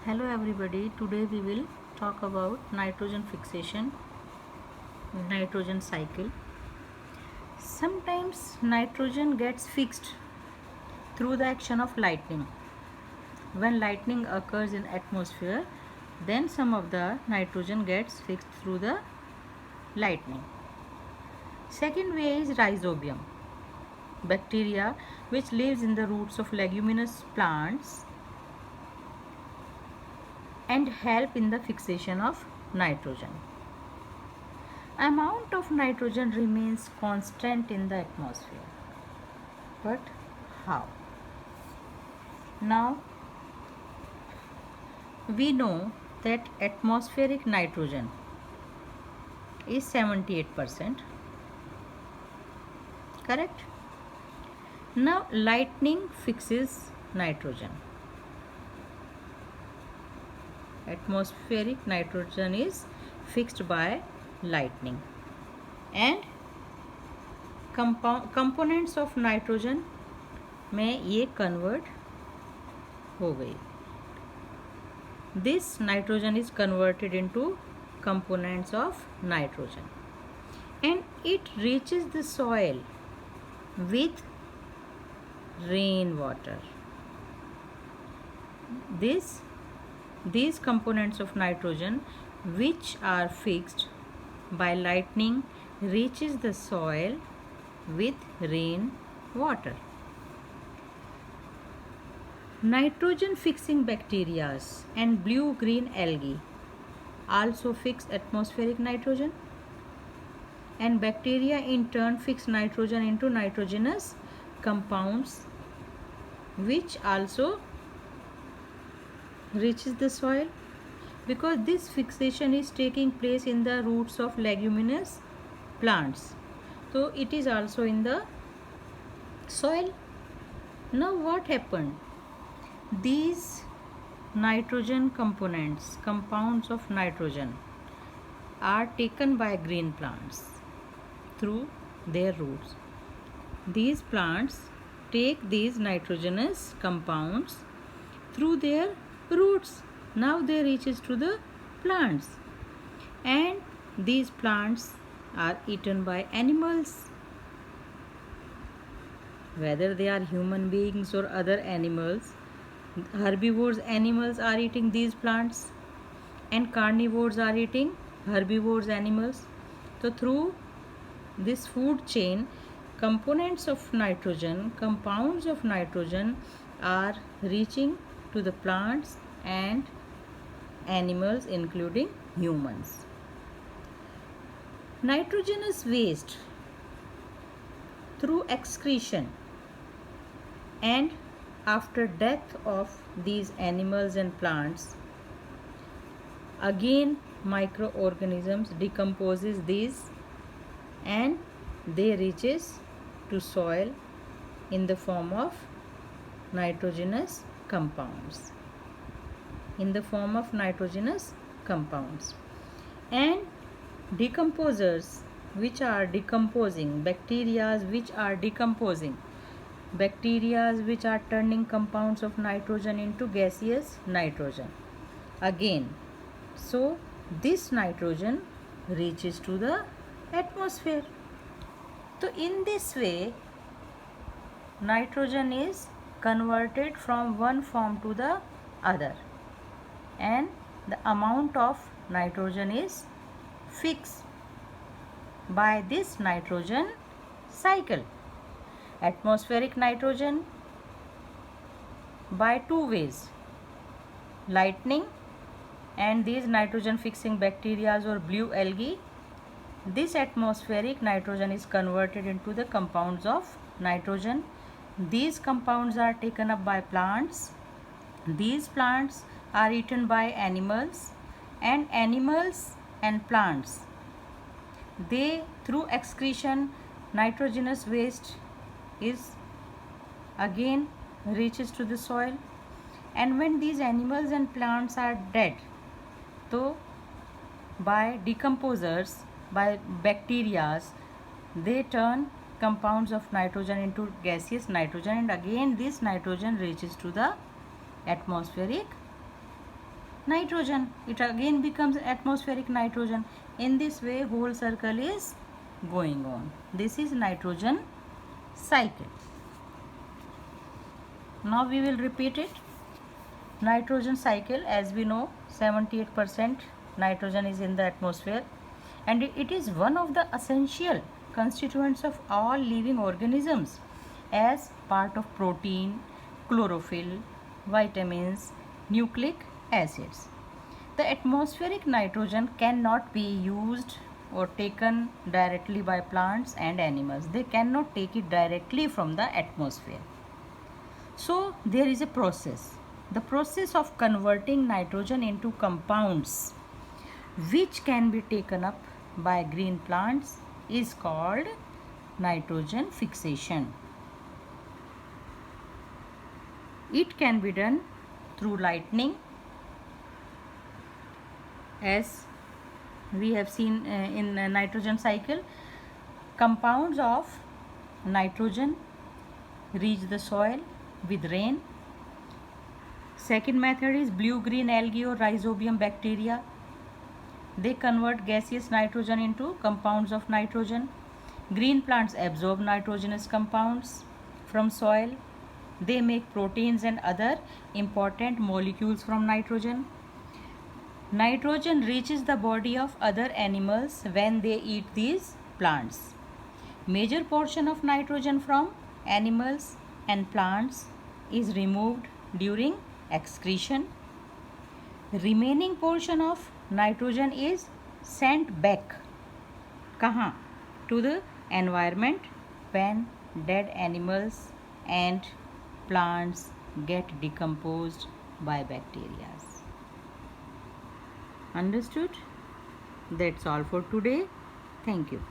Hello everybody, today we will talk about nitrogen fixation, nitrogen cycle. Sometimes nitrogen gets fixed through the action of lightning. When lightning occurs in atmosphere, then some of the nitrogen gets fixed through the lightning. Second way is rhizobium, bacteria which lives in the roots of leguminous plants and help in the fixation of nitrogen. Amount of nitrogen remains constant in the atmosphere. But how? Now we know that atmospheric nitrogen is 78%. Correct? Now lightning fixes nitrogen. Atmospheric nitrogen is fixed by lightning and components of nitrogen में ये convert हो गई. This nitrogen is converted into components of nitrogen and it reaches the soil with rainwater. These components of nitrogen which are fixed by lightning reaches the soil with rain water. Nitrogen fixing bacteria and blue-green algae also fix atmospheric nitrogen, and bacteria in turn fix nitrogen into nitrogenous compounds which also reaches the soil, because this fixation is taking place in the roots of leguminous plants, so it is also in the soil. Now what happened? These nitrogen compounds of nitrogen are taken by green plants through their roots. These plants take these nitrogenous compounds through their roots. Now they reaches to the plants, and these plants are eaten by animals, whether they are human beings or other animals. Herbivores animals are eating these plants and carnivores are eating herbivores animals. So through this food chain, components of nitrogen, compounds of nitrogen are reaching to the plants and animals including humans. Nitrogenous waste through excretion and after death of these animals and plants, again microorganisms decomposes these and they reaches to soil in the form of nitrogenous compounds. And decomposers which are decomposing, bacteria which are turning compounds of nitrogen into gaseous nitrogen again. So this nitrogen reaches to the atmosphere. So in this way nitrogen is converted from one form to the other, and the amount of nitrogen is fixed by this nitrogen cycle. Atmospheric nitrogen by two ways: lightning and these nitrogen fixing bacteria or blue algae. This atmospheric nitrogen is converted into the compounds of nitrogen. These compounds are taken up by plants. These plants are eaten by animals, and animals and plants, they through excretion, nitrogenous waste is again reaches to the soil, and when these animals and plants are dead, so by decomposers, by bacteria, they turn compounds of nitrogen into gaseous nitrogen, and again this nitrogen reaches to the atmospheric nitrogen. It again becomes atmospheric nitrogen. In this way, whole circle is going on. This is nitrogen cycle. Now we will repeat it. Nitrogen cycle, as we know, 78% nitrogen is in the atmosphere, and it is one of the essential constituents of all living organisms as part of protein, chlorophyll, vitamins, nucleic acids. The atmospheric nitrogen cannot be used or taken directly by plants and animals. They cannot take it directly from the atmosphere. So there is a process. The process of converting nitrogen into compounds which can be taken up by green plants is called nitrogen fixation. It can be done through lightning, as we have seen in the nitrogen cycle. Compounds of nitrogen reach the soil with rain. Second method is blue-green algae or rhizobium bacteria. They convert gaseous nitrogen into compounds of nitrogen. Green plants absorb nitrogenous compounds from soil. They make proteins and other important molecules from nitrogen. Nitrogen reaches the body of other animals when they eat these plants. Major portion of nitrogen from animals and plants is removed during excretion. Remaining portion of nitrogen is sent back. Kahan? To the environment when dead animals and plants get decomposed by bacteria. Understood? That's all for today. Thank you.